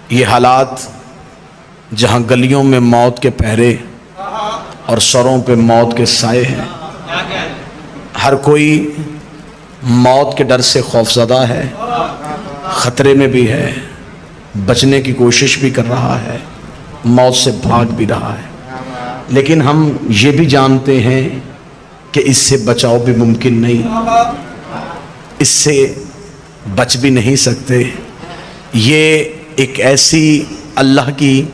ये हालात जहाँ गलियों में मौत के पहरे और सरों पे मौत के साए हैं, हर कोई मौत के डर से खौफज़दा है, ख़तरे में भी है, बचने की कोशिश भी कर रहा है, मौत से भाग भी रहा है। लेकिन हम ये भी जानते हैं कि इससे बचाव भी मुमकिन नहीं, इससे बच भी नहीं सकते। ये एक ऐसी अल्लाह की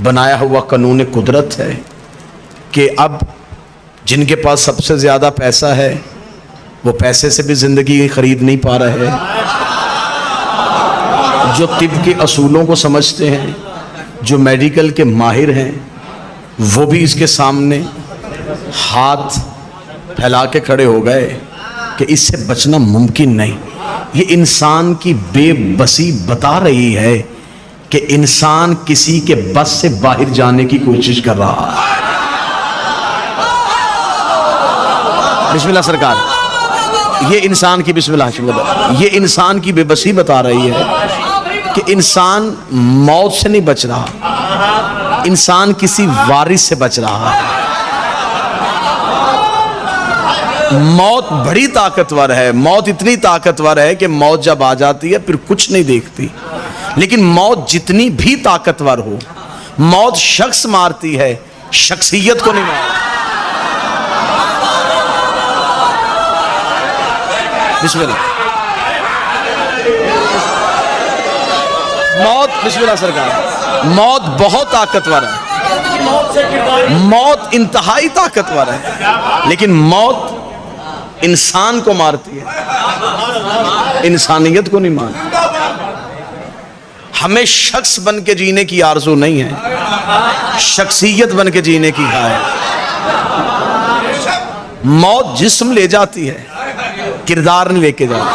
बनाया हुआ कानून कुदरत है कि अब जिनके पास सबसे ज़्यादा पैसा है वो पैसे से भी ज़िंदगी ख़रीद नहीं पा रहे हैं। जो तिब के असूलों को समझते हैं, जो मेडिकल के माहिर हैं, वो भी इसके सामने हाथ फैला के खड़े हो गए कि इससे बचना मुमकिन नहीं। ये इंसान की बेबसी बता रही है कि इंसान किसी के बस से बाहर जाने की कोशिश कर रहा है। बिस्मिल्लाह सरकार, ये इंसान की बिस्मिल्लाह, ये इंसान की बेबसी बता रही है कि इंसान मौत से नहीं बच रहा, इंसान किसी वारिस से बच रहा है। मौत बड़ी ताकतवर है, मौत इतनी ताकतवर है कि मौत जब आ जाती है फिर कुछ नहीं देखती। लेकिन मौत जितनी भी ताकतवर हो, मौत शख्स मारती है, शख्सियत को नहीं मारती। बिस्मिल्लाह, मौत, बिस्मिल्लाह सरकार, मौत बहुत ताकतवर है, मौत इंतहाई ताकतवर है, लेकिन मौत इंसान को मारती है, इंसानियत को नहीं मारती। हमें शख्स बन के जीने की आरज़ू नहीं है, शख्सियत बन के जीने की है। मौत जिस्म ले जाती है, किरदार नहीं लेके जाती।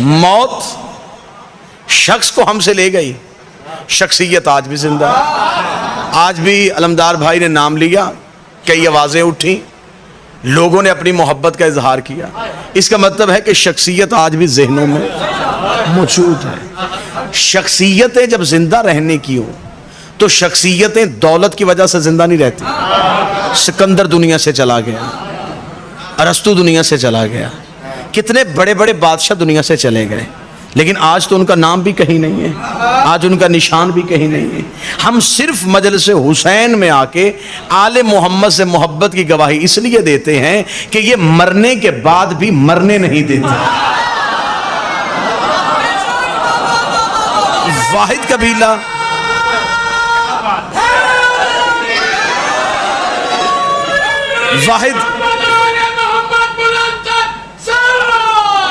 मौत शख्स को हमसे ले गई, शख्सियत आज भी जिंदा है। आज भी अलमदार भाई ने नाम लिया, कई आवाज़ें उठी, लोगों ने अपनी मोहब्बत का इजहार किया। इसका मतलब है कि शख्सियत आज भी जहनों में मौजूद है। शख्सियतें जब जिंदा रहने की हो तो शख्सियतें दौलत की वजह से जिंदा नहीं रहती। सिकंदर दुनिया से चला गया, अरस्तु दुनिया से चला गया, कितने बड़े बड़े बादशाह दुनिया से चले गए, लेकिन आज तो उनका नाम भी कहीं नहीं है, आज उनका निशान भी कहीं नहीं है। हम सिर्फ मजलिस हुसैन में आके आले मोहम्मद से मोहब्बत की गवाही इसलिए देते हैं कि ये मरने के बाद भी मरने नहीं देते। वाहिद कबीला, वाहिद,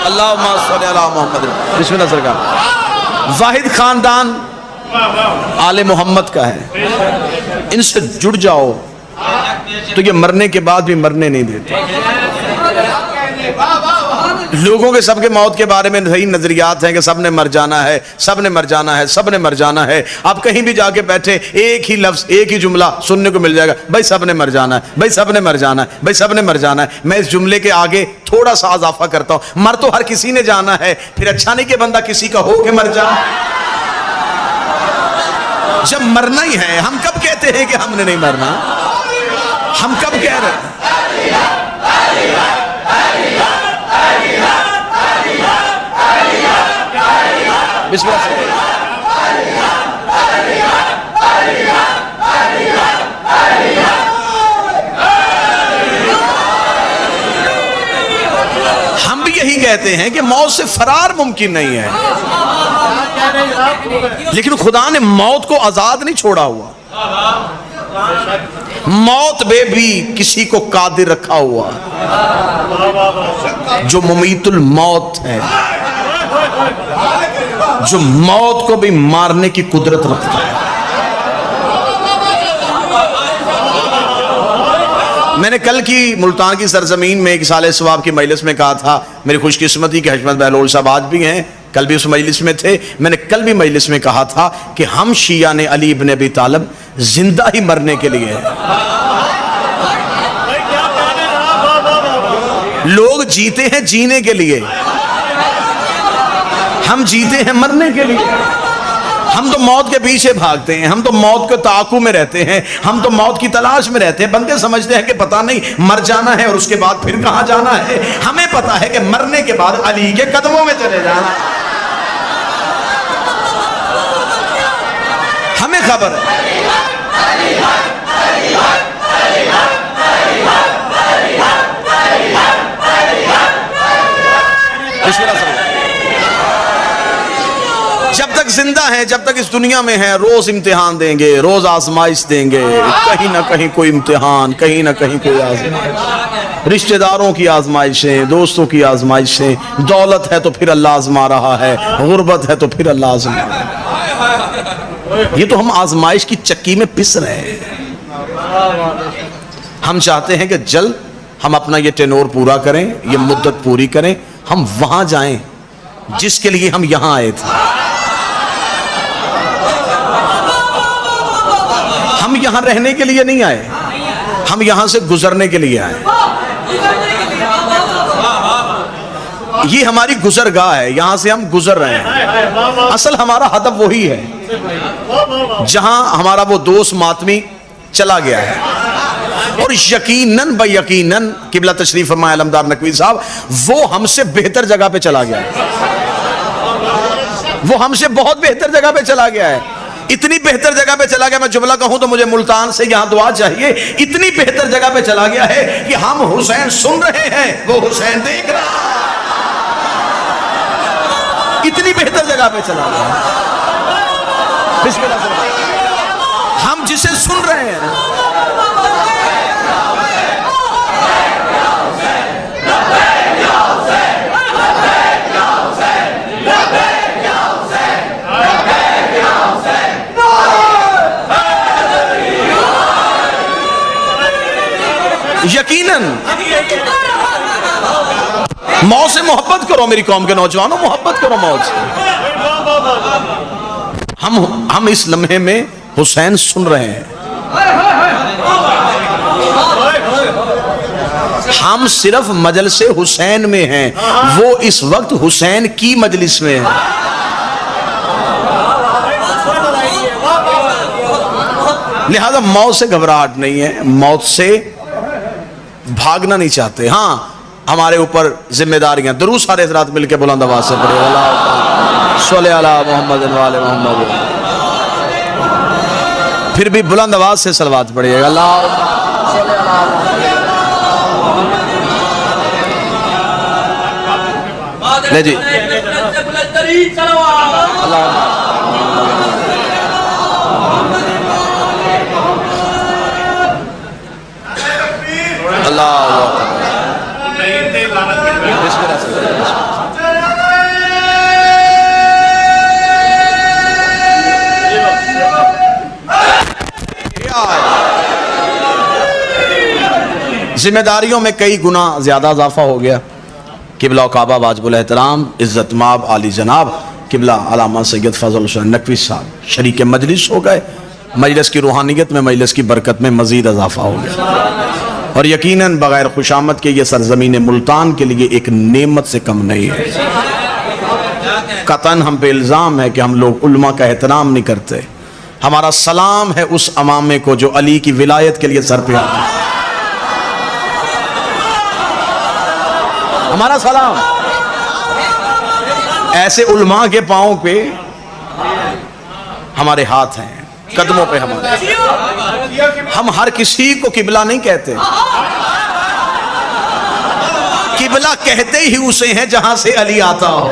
अल्लाहुम्मा सल्ली अला मुहम्मद, बिस्मिल्लाह सरकार, वाहिद खानदान आले मोहम्मद का है। इनसे जुड़ जाओ तो ये मरने के बाद भी मरने नहीं देते। लोगों के सबके मौत के बारे में सही नजरियात हैं कि सब ने मर जाना है, सब ने मर जाना है, सब ने मर जाना है। आप कहीं भी जाके बैठे एक ही लफ्ज, एक ही जुमला सुनने को मिल जाएगा, भाई सब ने मर जाना है, भाई सब ने मर जाना है, भाई सब ने मर जाना है। मैं इस जुमले के आगे थोड़ा सा इजाफा करता हूं, मर तो हर किसी ने जाना है, फिर अच्छा नहीं कि बंदा किसी का हो के मर जाए। जब मरना ही है, हम कब कहते हैं कि हमने नहीं मरना? हम कब कह रहे हैं? हम भी यही कहते हैं कि मौत से फरार मुमकिन नहीं है, लेकिन खुदा ने मौत को आजाद नहीं छोड़ा हुआ। मौत में भी किसी को कादिर रखा हुआ, जो मुमीतुल मौत है, जो मौत को भी मारने की कुदरत रखता है। मैंने कल की मुल्तान की सरजमीन में एक साले सवाब की मजलिस में कहा था, मेरी खुशकिस्मती कि हजमत बहलोल साहब आज भी हैं, कल भी उस मजलिस में थे। मैंने कल भी मजलिस में कहा था कि हम शिया ने अली इब्न अबी तालिब जिंदा ही मरने के लिए है। लोग जीते हैं जीने के लिए, हम जीते हैं मरने के लिए। हम तो मौत के पीछे भागते हैं, हम तो मौत के ताकू में रहते हैं, हम तो मौत की तलाश में रहते हैं। बंदे समझते हैं कि पता नहीं मर जाना है और उसके बाद फिर कहां जाना है। हमें पता है कि मरने के बाद अली के कदमों में चले जाना। हमें खबर है। जब तक जिंदा है, जब तक इस दुनिया में है, रोज इम्तिहान देंगे, रोज आजमाइश देंगे। कहीं ना कहीं कोई इम्तिहान, कहीं ना कहीं कोई आजमाइश। रिश्तेदारों की आजमाइशें, दोस्तों की आजमाइशें। दौलत है तो फिर अल्लाह आजमा रहा है, गुर्बत है तो फिर अल्लाह आजमा रहा है। ये तो हम आजमाइश की चक्की में पिस रहे हैं। हम चाहते हैं कि जल्द हम अपना ये टेनोर पूरा करें, ये मुद्दत पूरी करें, हम वहां जाएं जिसके लिए हम यहां आए थे। हम यहां रहने के लिए नहीं आए, हम यहां से गुजरने के लिए आए। ये हमारी गुजरगाह है, यहां से हम गुजर रहे हैं। असल हमारा हदफ वही है जहां हमारा वो दोस्त मातमी चला गया है। और यकीनन ब यकीनन किबला तशरीफ फरमाए अलमदार नकवी साहब, वो हमसे बेहतर जगह पे चला गया है। वो हमसे बहुत बेहतर जगह पे चला गया है। इतनी बेहतर जगह पे चला गया, मैं जुमला कहूं तो मुझे मुल्तान से यहां दुआ चाहिए। इतनी बेहतर जगह पे चला गया है कि हम हुसैन सुन रहे हैं, वो हुसैन देख रहा है। इतनी बेहतर जगह पे चला गया। बिस्मिल्लाह से हम जिसे सुन रहे हैं, यकीनन मौत से मोहब्बत करो मेरी कौम के नौजवानों, मोहब्बत करो मौत से। हम इस लम्हे में हुसैन सुन रहे हैं। हम सिर्फ मजलिस हुसैन में हैं, वो इस वक्त हुसैन की मजलिस में है। लिहाजा मौत से घबराहट नहीं है, मौत से भागना नहीं चाहते। हाँ, हमारे ऊपर जिम्मेदारियां। दुरूद सारे हज़रात मिलके बुलंद आवाज से पढ़े, अल्लाह सल्ले अला मोहम्मद व आले मोहम्मद। फिर भी बुलंद आवाज से सलवात पढ़िएगा, अल्लाह सल्ले अला मोहम्मद। ले जी अल्लाह जिम्मेदारियों में कई गुना ज्यादा इजाफा हो गया। किबला काबा वाजिबुल एहतराम इज्जत माब आली जनाब किबला अलामा सैयद फजल हुसैन नकवी साहब शरीक मजलिस हो गए। मजलिस की रूहानियत में, मजलिस की बरकत में मजीद इजाफा हो गया। और यकीनन बगैर खुशामद के ये सरजमीन मुल्तान के लिए एक नेमत से कम नहीं है। कतन हम पे इल्ज़ाम है कि हम लोग उल्मा का एहतराम नहीं करते। हमारा सलाम है उस अमामे को जो अली की विलायत के लिए सर पे आते हैं। हमारा सलाम ऐसे उल्मा के पांव पे हमारे हाथ हैं, कदमों पे हमारे। हम हर किसी को किबला नहीं कहते, किबला कहते ही उसे हैं जहां से अली आता हो।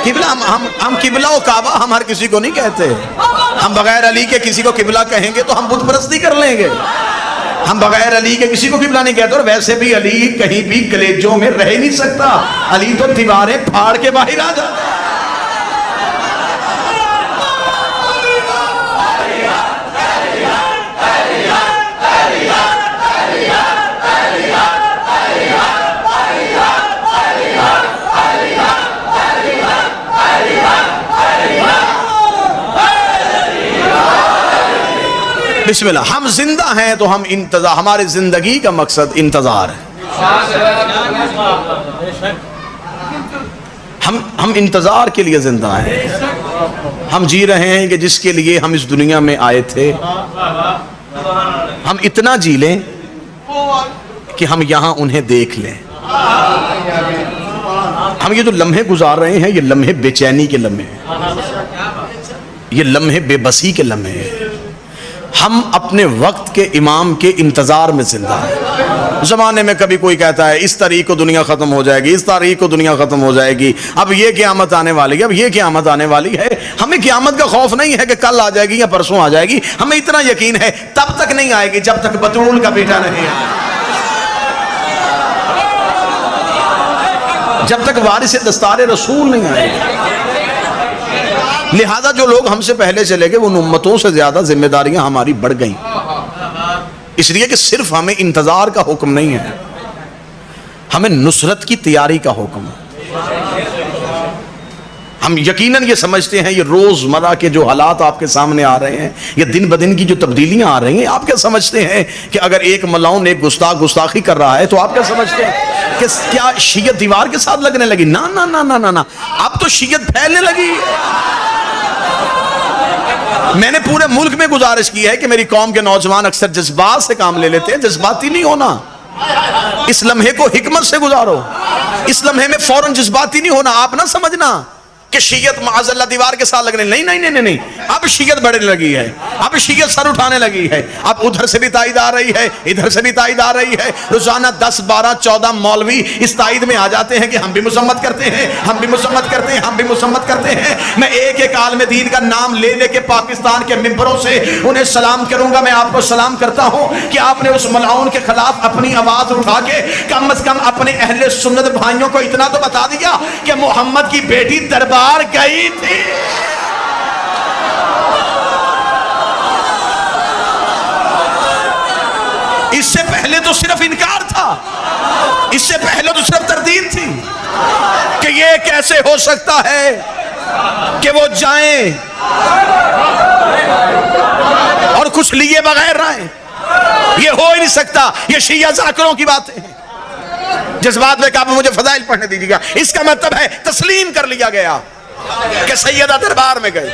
किबला हम किबला और काबा हम हर किसी को नहीं कहते। हम बगैर अली के किसी को किबला कहेंगे तो हम बुत परस्ती कर लेंगे। हम बगैर अली के किसी को किबला नहीं कहते। और वैसे भी अली कहीं भी कलेजों में रह नहीं सकता। अली तो दीवारें फाड़ के बाहर आ जाता है। बिस्मिल्लाह। हम जिंदा हैं तो हम इंतजार, हमारे जिंदगी का मकसद इंतजार है। हम इंतजार के लिए जिंदा हैं। हम जी रहे हैं कि जिसके लिए हम इस दुनिया में आए थे, हम इतना जी लें कि हम यहां उन्हें देख लें। हम ये जो लम्हे गुजार रहे हैं, ये लम्हे बेचैनी के लम्हे हैं, ये लम्हे बेबसी के लम्हे हैं। हम अपने वक्त के इमाम के इंतजार में जिंदा हैं। जमाने में कभी कोई कहता है इस तारीख को दुनिया खत्म हो जाएगी, इस तारीख को दुनिया खत्म हो जाएगी, अब ये क़यामत आने वाली है, अब ये क़यामत आने वाली है। हमें क़यामत का खौफ नहीं है कि कल आ जाएगी या परसों आ जाएगी। हमें इतना यकीन है तब तक नहीं आएगी जब तक बतूल का बेटा नहीं आए, जब तक वारिस दस्तार रसूल नहीं आएगा। लिहाजा जो लोग हमसे पहले चले गए उन उम्मतों से ज्यादा जिम्मेदारियां हमारी बढ़ गई, इसलिए कि सिर्फ हमें इंतजार का हुक्म नहीं है, हमें नुसरत की तैयारी का हुक्म है। हम यकीनन ये समझते हैं, ये रोजमर्रा के जो हालात आपके सामने आ रहे हैं, ये दिन ब दिन की जो तब्दीलियां आ रही हैं, आप क्या समझते हैं कि अगर एक मलाउन एक गुस्ताखी कर रहा है तो आप क्या समझते हैं कि क्या शियत दीवार के साथ लगने लगी? ना ना ना ना ना ना, अब तो शियत फैलने लगी। मैंने पूरे मुल्क में गुजारिश की है कि मेरी कौम के नौजवान अक्सर जज्बात से काम ले लेते हैं, जज्बाती नहीं होना। इस लम्हे को हिकमत से गुजारो, इस लम्हे में फौरन जज्बाती नहीं होना। आप ना समझना कि शियत माज़अल्लाह दीवार के साथ लगने, नहीं नहीं नहीं नहीं, अब शियत बढ़ने लगी है, अब शियत सर उठाने लगी है। अब उधर से भी ताईद आ रही है, इधर से भी ताईद आ रही है। रोजाना 10, 12, 14 मौलवी इस ताईद में आ जाते हैं कि हम भी मुसम्मत करते हैं, हम भी मुसम्मत करते हैं, हम भी मुसम्मत करते हैं। मैं एक एक आलिम दीन का नाम ले लेके पाकिस्तान के मिंबरों से उन्हें सलाम करूंगा। मैं आपको सलाम करता हूं कि आपने उस मलाउन के खिलाफ अपनी आवाज उठा के कम से कम अपने अहले सुन्नत भाइयों को इतना तो बता दिया कि मोहम्मद की बेटी दरबार गई थी। इससे पहले तो सिर्फ इनकार था, इससे पहले तो सिर्फ तरदीद थी कि ये कैसे हो सकता है कि वो जाएं और कुछ लिए बगैर आए। ये हो ही नहीं सकता, ये शिया जाकिरों की बातें हैं। जज्बात में कहा मुझे फजाइल पढ़ने दीजिएगा, इसका मतलब है तस्लीम कर लिया गया कि सैयदा दरबार में गए।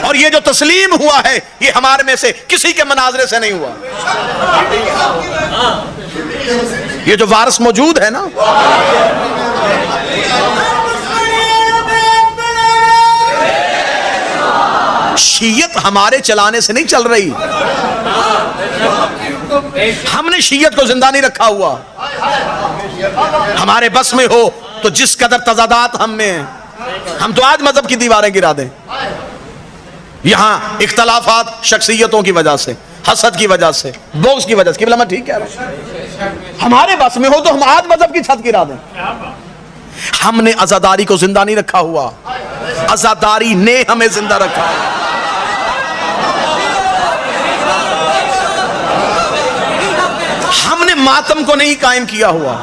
और ये जो तस्लीम हुआ है ये हमारे में से किसी के मनाजरे से नहीं हुआ। ये जो वारिस मौजूद है ना, शियत हमारे चलाने से नहीं चल रही। हमने शियत को जिंदा नहीं रखा हुआ। हमारे बस में हो तो जिस कदर तजादात हम में हैं, हम तो आज मजहब की दीवारें गिरा दें। यहां इख्तलाफात शख्सियतों की वजह से, हसद की वजह से, बोग्स की वजह से, कि मैं ठीक कह रहा हूं। हमारे बस में हो तो हम आज मजहब की छत गिरा दें। हमने आजादारी को जिंदा नहीं रखा हुआ, आजादारी ने हमें जिंदा रखा। हमने मातम को नहीं कायम किया हुआ,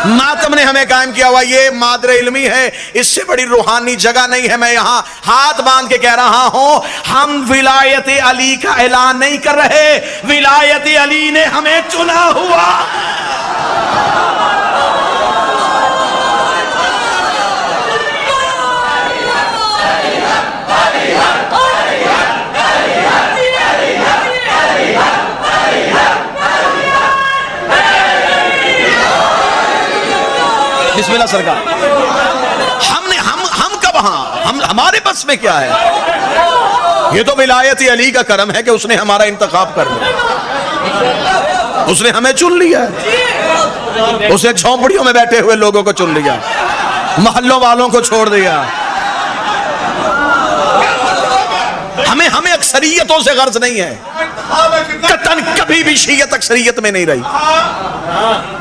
मातम ने हमें कायम किया हुआ। ये मादर इल्मी है, इससे बड़ी रूहानी जगह नहीं है। मैं यहां हाथ बांध के कह रहा हूं, हम विलायत अली का ऐलान नहीं कर रहे, विलायत अली ने हमें चुना हुआ। बिस्मिल्लाह सरकार। हम कब, हम हमारे बस में क्या है? ये तो विलायत अली का करम है कि उसने हमारा इंतखाब कर लिया, उसने हमें चुन लिया, उसने झोंपड़ियों में बैठे हुए लोगों को चुन लिया, मोहल्लों वालों को छोड़ दिया। हमें अक्सरियतों से गर्ज नहीं है, कतन कभी भी शियत अक्सरियत में नहीं रही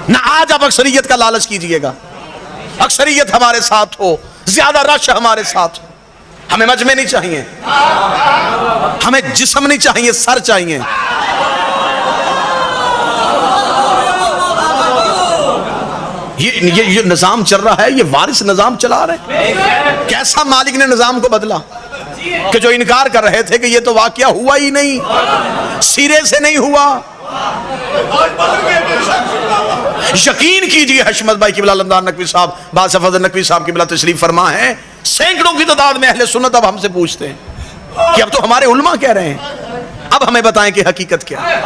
ना। आज आप अक्सरियत का लालच कीजिएगा, अक्सरियत हमारे साथ हो, ज्यादा रश हमारे साथ हो। हमें मजमे नहीं चाहिए, हमें जिस्म नहीं चाहिए, सर चाहिए। ये निजाम चल रहा है, ये वारिस निजाम चला रहे हैं। कैसा मालिक ने निजाम को बदला? कि जो इनकार कर रहे थे कि ये तो वाकया हुआ ही नहीं, सिरे से नहीं हुआ। यकीन कीजिए हशमत भाई किबला अलमदार नकवी साहब, बादशाह फजल नकवी साहब किबला तशरीफ फरमा है, सैकड़ों की तादाद में अहले सुन्नत अब हमसे पूछते हैं कि अब तो हमारे उलमा कह रहे हैं, अब हमें बताएं कि हकीकत क्या है।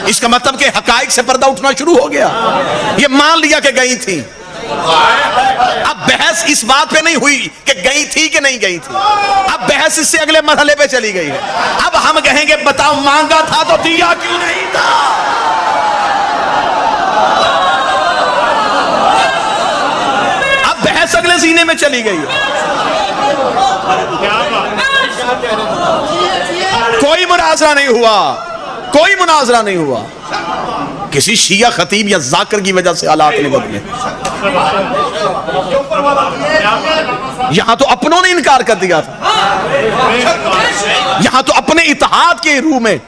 इसका मतलब कि हकाइक से पर्दा उठना शुरू हो गया। ये मान लिया कि गई थी, अब बहस इस बात पे नहीं हुई कि गई थी कि नहीं गई थी, अब बहस इससे अगले मरहले पे चली गई है। अब हम कहेंगे बताओ मांगा था तो दिया क्यों नहीं था। अब बहस अगले सीने में चली गई है। कोई मुनाजरा नहीं हुआ, कोई मुनाजरा नहीं हुआ। किसी शिया खतीब या जाकिर की वजह से हालात नहीं बदले। यहां तो अपनों ने इनकार कर दिया था, यहां तो अपने इत्तेहाद के रूह में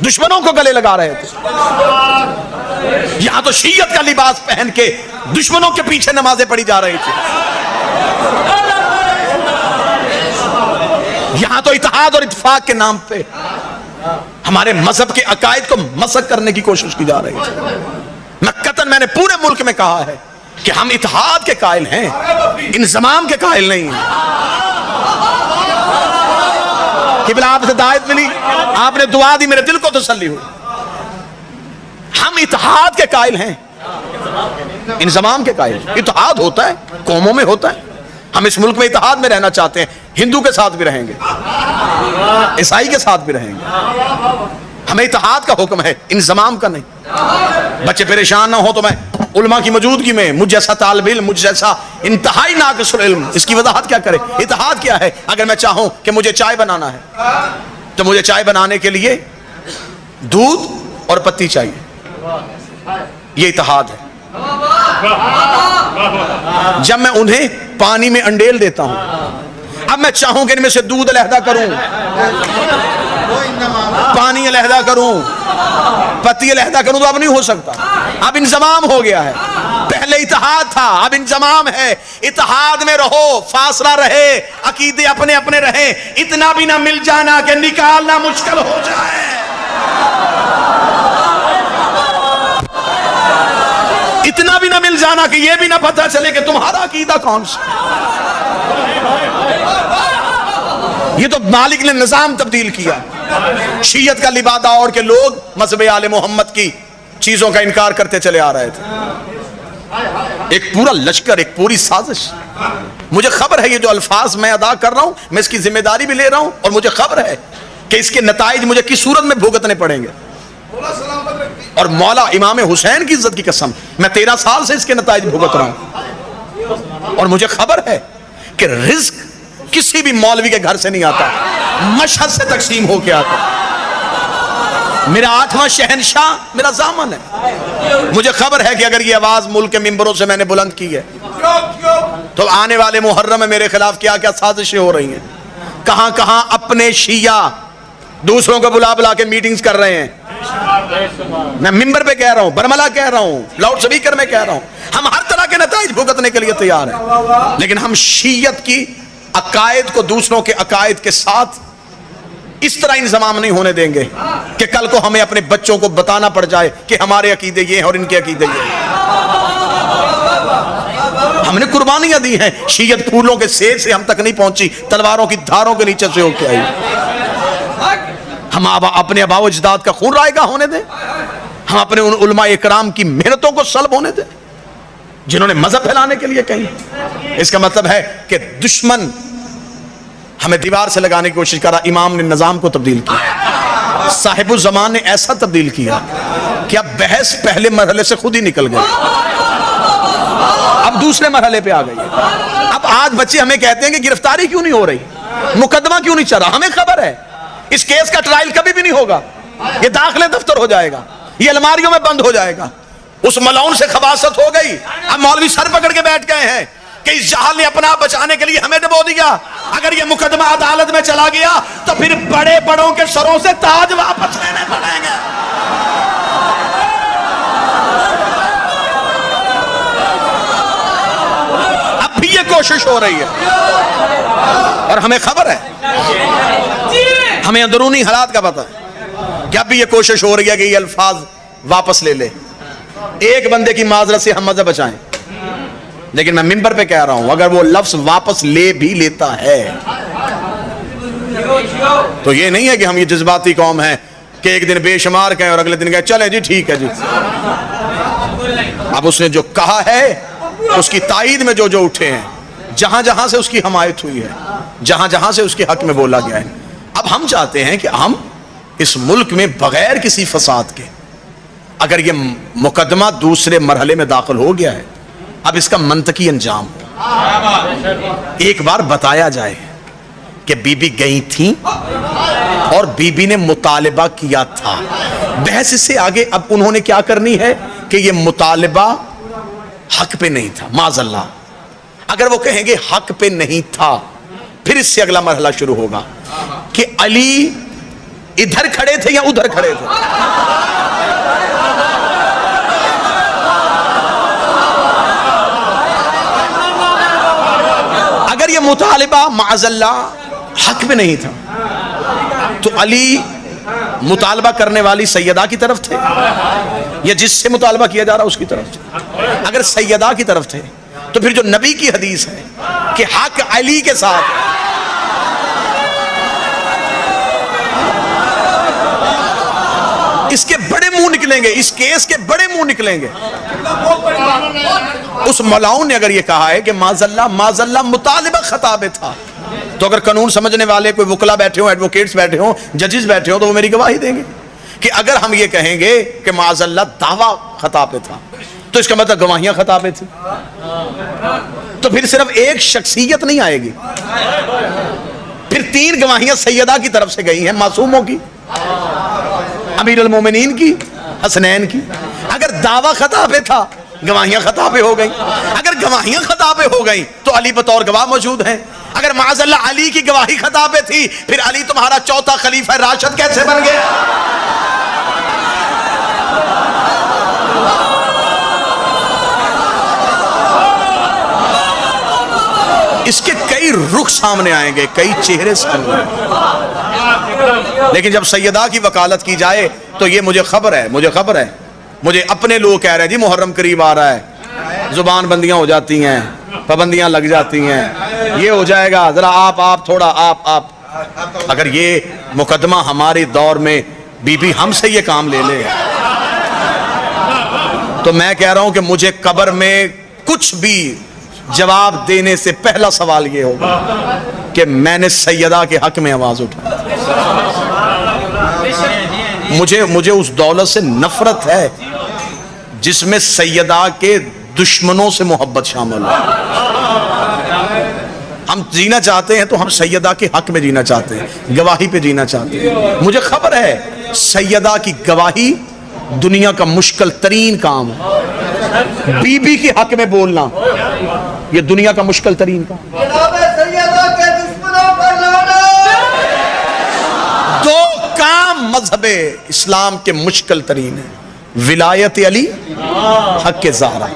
दुश्मनों को गले लगा रहे थे। यहां तो शियत का लिबास पहन के दुश्मनों के पीछे नमाजें पढ़ी जा रही थी। यहां तो इत्तेहाद और इत्तेफाक के नाम पे हमारे मजहब के अकायद को मसक करने की कोशिश की जा रही है। मैंने पूरे मुल्क में कहा है कि हम इत्तेहाद के कायल हैं, इंज़माम के कायल नहीं हैं। किबला आपसे दायत मिली, आपने दुआ दी, मेरे दिल को तसल्ली हुई। हम इत्तेहाद के कायल हैं, इंज़माम के कायल। इत्तेहाद होता है, कौमों में होता है। हम इस मुल्क में इत्तेहाद में रहना चाहते हैं, हिंदू के साथ भी रहेंगे, ईसाई के साथ भी रहेंगे। हमें इत्तेहाद का हुक्म है, इंज़माम का नहीं। बच्चे परेशान ना हो तो मैं उलमा की मौजूदगी में मुझ जैसा तालिब इल्म, मुझ जैसा इंतहाई नाक़िसुल इल्म, इसकी वजाहत क्या करे। इत्तेहाद क्या है? अगर मैं चाहूं कि मुझे चाय बनाना है तो मुझे चाय बनाने के लिए दूध और पत्ती चाहिए, ये इत्तेहाद है। जब मैं उन्हें पानी में अंडेल देता हूं, अब मैं चाहूं कि इनमें से दूध अलहदा करूं, पानी अलहदा करूं, पत्ती अलहदा करूं, तो अब नहीं हो सकता। अब इंज़माम हो गया है। पहले इत्तेहाद था, अब इंज़माम है। इत्तेहाद में रहो, फासला रहे, अकीदे अपने अपने रहे, इतना भी ना मिल जाना कि निकालना मुश्किल हो जाए। इतना भी ना मिल जाना कि यह भी ना पता चले कि तुम्हारा अकीदा कौन सा। ये तो मालिक ने निजाम तब्दील किया। शियत का लिबादा और के लोग मज़हब आले मोहम्मद की चीजों का इनकार करते चले आ रहे थे। एक पूरा लश्कर, एक पूरी साजिश। मुझे खबर है ये जो अल्फाज मैं अदा कर रहा हूं, मैं इसकी जिम्मेदारी भी ले रहा हूं, और मुझे खबर है कि इसके नताइज मुझे किस सूरत में भुगतने पड़ेंगे। और मौला इमाम हुसैन की इज्जत की कसम, मैं 13 साल से इसके नताइज भुगत रहा हूं। और मुझे खबर है कि रिज्क किसी भी मौलवी के घर से नहीं आता, मशहद से तकसीम होके आता। मेरा 8वां शहनशाह मेरा ज़ामन है। मुझे खबर है कि अगर ये आवाज मुल्क के मिंबरों से मैंने बुलंद की है तो आने वाले मुहर्रम में मेरे खिलाफ क्या क्या साजिशें हो रही हैं। कहां कहां अपने शिया दूसरों को बुला बुला के मीटिंग्स कर रहे हैं। मैं मिंबर पे कह रहा हूं, बरमला कह रहा हूं, लाउड स्पीकर में कह रहा हूं, हम हर तरह के नताइज भुगतने के लिए तैयार हैं। लेकिन हम शियत की अकायद को दूसरों के अकायद के साथ इस तरह इंज़माम नहीं होने देंगे कि कल को हमें अपने बच्चों को बताना पड़ जाए कि हमारे अकीदे ये हैं और इनके अकीदे ये हैं। हमने कुर्बानियां दी हैं। शियत फूलों के सेर से हम तक नहीं पहुंची, तलवारों की धारों के नीचे से होकर आई। हम अपने आबाओ अजदाद का खून रायगा होने दें? हम अपने उन उलमा इकराम की मेहनतों को सल्ब होने दें जिन्होंने मजहब फैलाने के लिए कही? इसका मतलब है कि दुश्मन हमें दीवार से लगाने की कोशिश करा। इमाम ने निजाम को तब्दील किया, साहिबुल ज़मान ने ऐसा तब्दील किया कि अब बहस पहले मरहले से खुद ही निकल गई, अब दूसरे मरहले पे आ गई। अब आज बच्चे हमें कहते हैं कि गिरफ्तारी क्यों नहीं हो रही, मुकदमा क्यों नहीं चला। हमें खबर है इस केस का ट्रायल कभी भी नहीं होगा, ये दाखिले दफ्तर हो जाएगा, ये अलमारियों में बंद हो जाएगा। उस मलाउन से खबासत हो गई। अब मौलवी सर पकड़ के बैठ गए हैं कि इस जहाल ने अपना आप बचाने के लिए हमें डुबो दिया। अगर ये मुकदमा अदालत में चला गया तो फिर बड़े बड़ों के सरों से ताज वापस लेने पड़ेंगे। अब भी ये कोशिश हो रही है और हमें खबर है, हमें अंदरूनी हालात का पता है कि अब भी ये कोशिश हो रही है कि ये अल्फाज वापस ले ले। एक बंदे की माजरत से हम मज़हब बचाएं, लेकिन मैं मिंबर पे कह रहा हूं अगर वो लफ्ज वापस ले भी लेता है तो ये नहीं है कि हम ये जज्बाती कौम है कि एक दिन बेशुमार कहें और अगले दिन कहें चले जी ठीक है जी। अब उसने जो कहा है उसकी ताईद में जो जो उठे हैं, जहां जहां से उसकी हमायत हुई है, जहां जहां से उसके हक में बोला गया है। अब हम चाहते हैं कि हम इस मुल्क में बगैर किसी फसाद के, अगर ये मुकदमा दूसरे मरहले में दाखिल हो गया है, अब इसका मंतकी अंजाम हो। एक बार बताया जाए कि बीबी गई थी और बीबी ने मुतालिबा किया था। बहस इससे आगे अब उन्होंने क्या करनी है कि ये मुतालिबा हक पे नहीं था, माज़अल्लाह। अगर वो कहेंगे हक पे नहीं था, फिर इससे अगला मरहला शुरू होगा कि अली इधर खड़े थे या उधर खड़े थे। अगर ये मुतालिबा माज़अल्लाह हक में नहीं था तो अली मुतालबा करने वाली सैयदा की तरफ थे या जिससे मुतालबा किया जा रहा उसकी तरफ थे। अगर सैयदा की तरफ थे तो फिर जो नबी की हदीस है कि हक अली के साथ, इसके बड़े मुंह निकलेंगे, इस केस के बड़े मुंह निकलेंगे। उस मौलाओं ने अगर ये कहा है कि माज़अल्लाह माज़अल्लाह मुतालिबा खताबे था, तो अगर कानून समझने वाले कोई वकला बैठे हो, एडवोकेट्स बैठे हो, जजेस बैठे हो, तो वो मेरी गवाही देंगे कि अगर हम ये कहेंगे कि माज़अल्लाह दावा खता पे था तो इसका मतलब गवाहियां खता पे थी, तो फिर सिर्फ एक शख्सियत नहीं आएगी, फिर 3 गवाहियां सैयदा की तरफ से गई हैं, मासूमों की, अमीर अल मोमिनीन की, हसनैन की। अगर दावा खता पे था, गवाहियां खता पे हो गई। अगर गवाहियां खता पे हो गई तो अली बतौर गवाह मौजूद हैं। अगर माज़अल्लाह अली की गवाही खता पे थी, फिर अली तुम्हारा चौथा खलीफा राशिद कैसे बन गया? इसके कई रुख सामने आएंगे, कई चेहरे सामने आएंगे। लेकिन जब सैयदा की वकालत की जाए तो ये मुझे खबर है, मुझे अपने लोग कह रहे हैं जी मुहर्रम करीब आ रहा है, जुबान बंदियां हो जाती हैं, पाबंदियां लग जाती हैं, ये हो जाएगा, जरा आप थोड़ा आप। अगर ये मुकदमा हमारे दौर में बीबी हमसे ये काम ले ले तो मैं कह रहा हूं कि मुझे कब्र में कुछ भी जवाब देने से पहला सवाल ये होगा कि मैंने सैयदा के हक में आवाज उठाई। मुझे उस दौलत से नफरत है जिसमें सैयदा के दुश्मनों से मोहब्बत शामिल है। हम जीना चाहते हैं तो हम सैयदा के हक में जीना चाहते हैं, गवाही पे जीना चाहते हैं। मुझे खबर है सैयदा की गवाही दुनिया का मुश्किल तरीन काम है, बीबी के हक में बोलना ये दुनिया का मुश्किल तरीन काम। दो काम मजहब इस्लाम के मुश्किल तरीन है, विलायत अली, हक के ज़हरा।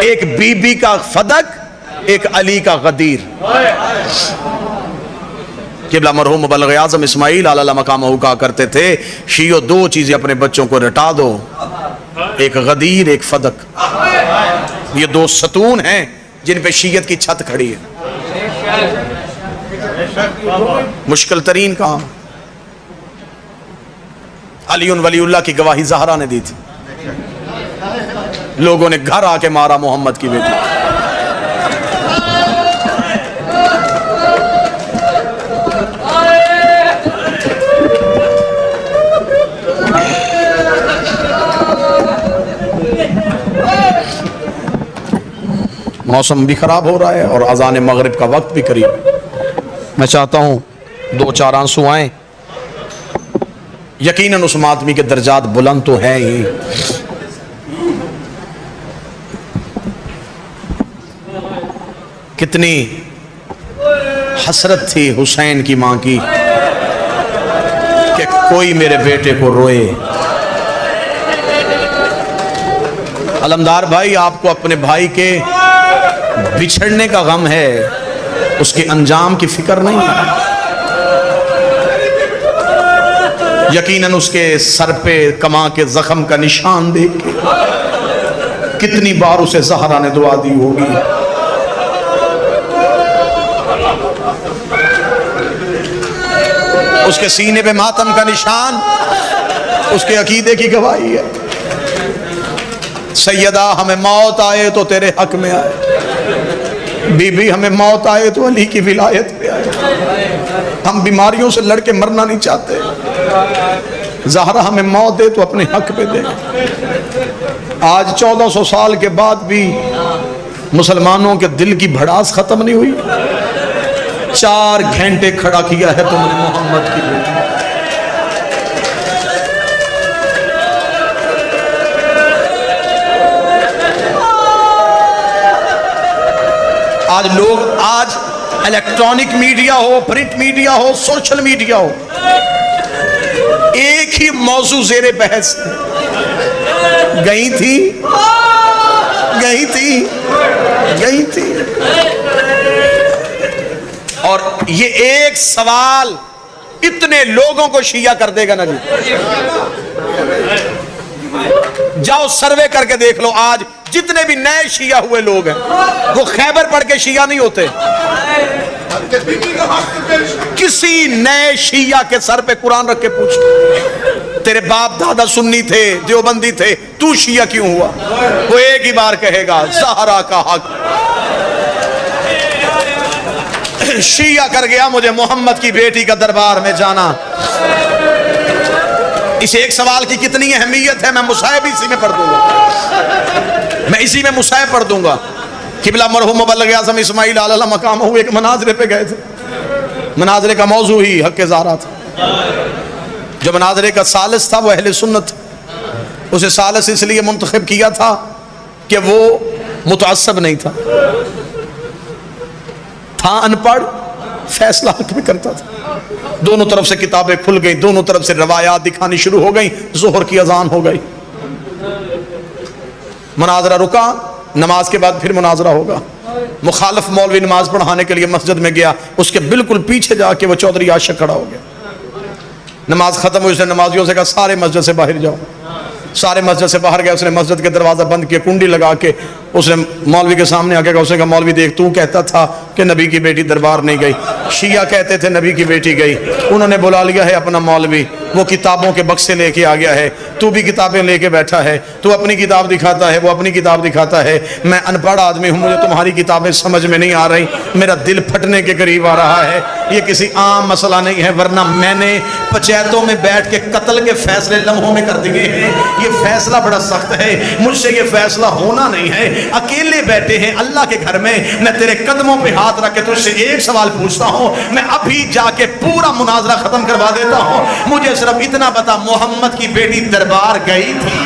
एक बीबी का फदक, एक अली का गदीर। किबला मरहूम मुबल्लिग़ आज़म इस्माइल आला मकामहू कहा करते थे, शीयो 2 चीजें अपने बच्चों को रटा दो, एक गदीर एक फदक। ये 2 सतून हैं जिन पे शीयत की छत खड़ी है। मुश्किल तरीन काम। अली वलीउल्लाह की गवाही ज़हरा ने दी थी, लोगों ने घर आके मारा मोहम्मद की बेटी। मौसम भी खराब हो रहा है और अज़ान मगरिब का वक्त भी करीब है। मैं चाहता हूं 2-4 आंसू आए। यकीनन उस आदमी के दर्जात बुलंद तो है ही, कितनी हसरत थी हुसैन की मां की कि कोई मेरे बेटे को रोए। अलमदार भाई, आपको अपने भाई के बिछड़ने का गम है, उसके अंजाम की फिक्र नहीं है। यकीनन उसके सर पे कमा के जख्म का निशान देख के कितनी बार उसे ज़हरा ने दुआ दी होगी। उसके सीने पे मातम का निशान उसके अकीदे की गवाही है। सैयदा, हमें मौत आए तो तेरे हक में आए, बीबी हमें मौत आए तो अली की विलायत पे आए। हम बीमारियों से लड़के मरना नहीं चाहते। ज़हरा हमें मौत दे तो अपने हक पे दे। आज 1400 साल के बाद भी मुसलमानों के दिल की भड़ास खत्म नहीं हुई। 4 घंटे खड़ा किया है तुमने मोहम्मद की बेटी। आज लोग, आज इलेक्ट्रॉनिक मीडिया हो, प्रिंट मीडिया हो, सोशल मीडिया हो, एक ही मौजू जेरे बहस गई थी, गई थी, गई थी। और ये एक सवाल इतने लोगों को शिया कर देगा ना जी। जाओ सर्वे करके देख लो, आज जितने भी नए शिया हुए लोग हैं वो खैबर पढ़ के शिया नहीं होते। किसी नए शिया के सर पे कुरान रख के पूछ, तेरे बाप दादा सुन्नी थे, देवबंदी थे, तू शिया क्यों हुआ? वो एक ही बार कहेगा ज़हरा का हक। शिया कर गया, मुझे मोहम्मद की बेटी का दरबार में जाना। इस एक सवाल की कितनी अहमियत है, मैं मुसाहिब इसी में पढ़ दूंगा, मैं इसी में मुसाहिब पढ़ दूंगा। किबला मरहूम मुबल्लिग आज़म इस्माइल अलैहि मकाम हुए एक मनाजरे पे गए थे। मनाजरे का मौजू ही हक ज़हरा था। जो मनाजरे का सालिस था वो अहले सुन्नत। उसे सालिस इसलिए मुंतखब किया था कि वो मुतअस्सब नहीं था, अनपढ़, फैसला हक में करता था। दोनों तरफ से किताबें खुल गई, दोनों तरफ से रवायात दिखानी शुरू हो गई, ज़ोहर की अजान हो गई। मुनाजरा रुका, नमाज के बाद फिर मुनाजरा होगा। मुखालिफ मौलवी नमाज पढ़ाने के लिए मस्जिद में गया, उसके बिल्कुल पीछे जाके वो चौधरी आशिक खड़ा हो गया। नमाज खत्म हुई, उसने नमाजियों से कहा सारे मस्जिद से बाहर जाओ। सारे मस्जिद से बाहर गए, उसने मस्जिद के दरवाज़ा बंद किया, कुंडी लगा के उसने मौलवी के सामने आके कहा, उसने कहा मौलवी देख, तू कहता था कि नबी की बेटी दरबार नहीं गई, शिया कहते थे नबी की बेटी गई, उन्होंने बुला लिया है अपना मौलवी, वो किताबों के बक्से लेके आ गया है, तू भी किताबें लेके बैठा है, तू अपनी किताब दिखाता है, वो अपनी किताब दिखाता है। मैं अनपढ़ आदमी हूँ, मुझे तुम्हारी किताबें समझ में नहीं आ रही, मेरा दिल फटने के करीब आ रहा है। ये किसी आम मसला नहीं है, वरना मैंने पंचायतों में बैठ के कत्ल के फैसले लम्हों में कर दिए हैं। ये फैसला बड़ा सख्त है, मुझसे ये फैसला होना नहीं है। अकेले बैठे हैं अल्लाह के घर में, मैं तेरे कदमों पे हाथ रख के तुझसे एक सवाल पूछता हूँ, मैं अभी जाके पूरा मुनाजरा खत्म करवा देता हूँ। मुझे सिर्फ इतना बता, मोहम्मद की बेटी दरबार गई थी,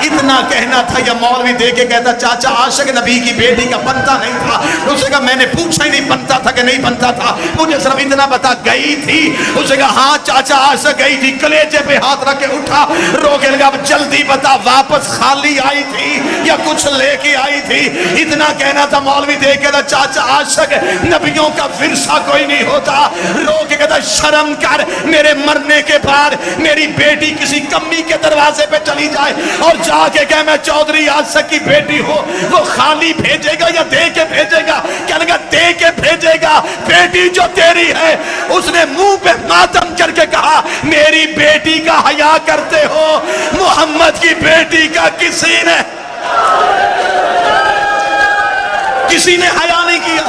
इतना कहना था, या मौलवी दे के कहता चाचा आशिक नबी की बेटी का बनता नहीं था? उसने कहा मैंने पूछा ही नहीं बनता था कि नहीं बनता था, मुझे सिर्फ इतना बता गई थी? उसने कहा हाँ चाचा आशिक गई थी। कलेजे पे हाथ रख के उठा, रो के लगा जल्दी बता वापस खाली आई थी या कुछ लेके आई थी? इतना कहना था, मौलवी दे के चाचा आशिक नबियों का विरसा कोई नहीं होता। रो के कहता शर्म कर, मेरे मरने के बाद मेरी बेटी किसी कम्मी के दरवाजे पे चली जाए और जाके कहे मैं चौधरी आशिक की बेटी हो, वो खाली भेजेगा या दे के भेजेगा? क्या लगा दे के भेजेगा। बेटी जो तेरी है, उसने मुंह पे मातम करके कहा मेरी बेटी का हया करते हो, मोहम्मद की बेटी का किसी ने हया नहीं किया।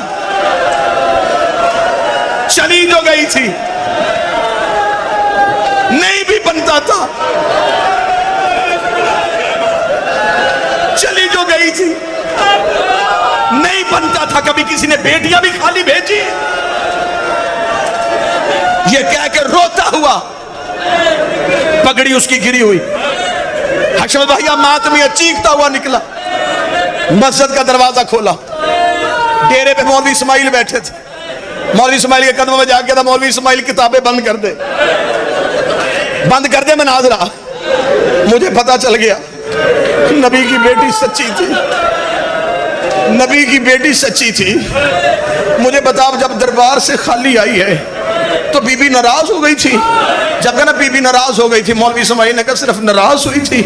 चली जो गई थी, नहीं भी बनता था, चली जो गई थी, नहीं बनता था। कभी किसी ने बेटियां भी खाली भेजी? ये कह के रोता हुआ, पगड़ी उसकी गिरी हुई, हशमत भैया मातमिया चीखता हुआ निकला, मस्जिद का दरवाजा खोला, डेरे पे मौलवी इस्माइल बैठे थे। मौलवी इस्माइल के कदमों में जाके था, मौलवी इस्माइल किताबें बंद कर दे, बंद कर दे मनाजरा। मुझे पता चल गया नबी की बेटी सच्ची थी, नबी की बेटी सच्ची थी। मुझे बताओ, जब दरबार से खाली आई है तो बीबी नाराज हो गई थी। जब कहना बीबी नाराज हो गई थी, मौलवी इस्माइल ने कहा सिर्फ नाराज हुई थी,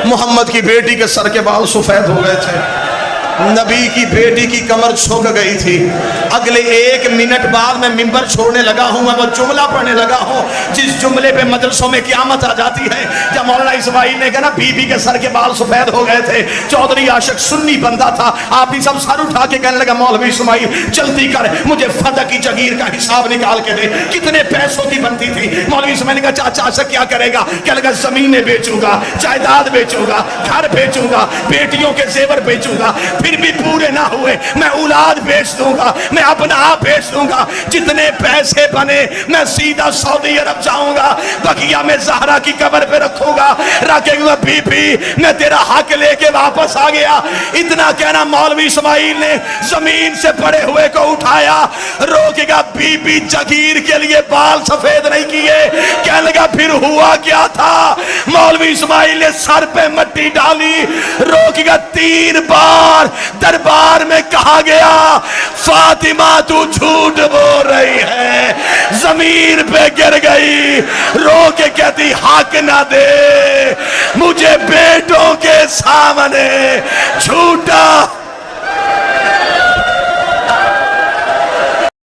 मोहम्मद की बेटी के सर के बाल सफेद हो गए थे, नबी की बेटी की कमर झुक गई थी। अगले 1 मिनट बाद मैं मिंबर छोड़ने लगा हूँ, मैं वो जुमला पढ़ने लगा हूँ जिस जुमले पे मदरसों में क़यामत आ जाती है। जब मौलाना इस्माइल ने कहा ना बीबी के सर के बाल सफेद हो गए थे, चौधरी आशिक सुन्नी बंदा था, आप ही सब सर उठा के कहने लगा मौलवी इस्माइल जल्दी कर, मुझे फदा की जगीर का हिसाब निकाल के दे, कितने पैसों की बनती थी। मौलवी इस्माइल ने कहा चाचा आशिक क्या करेगा? क्या लगा जमीनें बेचूंगा, जायदाद बेचूंगा, घर बेचूंगा, बेटियों के जेवर बेचूंगा, फिर भी पूरे ना हुए मैं औलाद बेच दूंगा, मैं अपना आप बेच दूंगा, जितने पैसे बने मैं सीधा सऊदी अरब जाऊंगा, बकिया में ज़हरा की कब्र पे रखूंगा, रखेगा बीबी मैं तेरा हक लेके वापस आ गया। इतना कहना मौलवी इस्माइल ने जमीन से पड़े हुए को उठाया, रोकेगा बीबी जगीर के लिए बाल सफेद नहीं किए। कहने लगा फिर हुआ क्या था? मौलवी इस्माइल ने सर पे मिट्टी डाली, रोकेगा 3 बार दरबार में कहा गया फातिमा तू झूठ बोल रही है, जमीन पे गिर गई, रो के कहती हक ना दे मुझे बेटों के सामने झूठा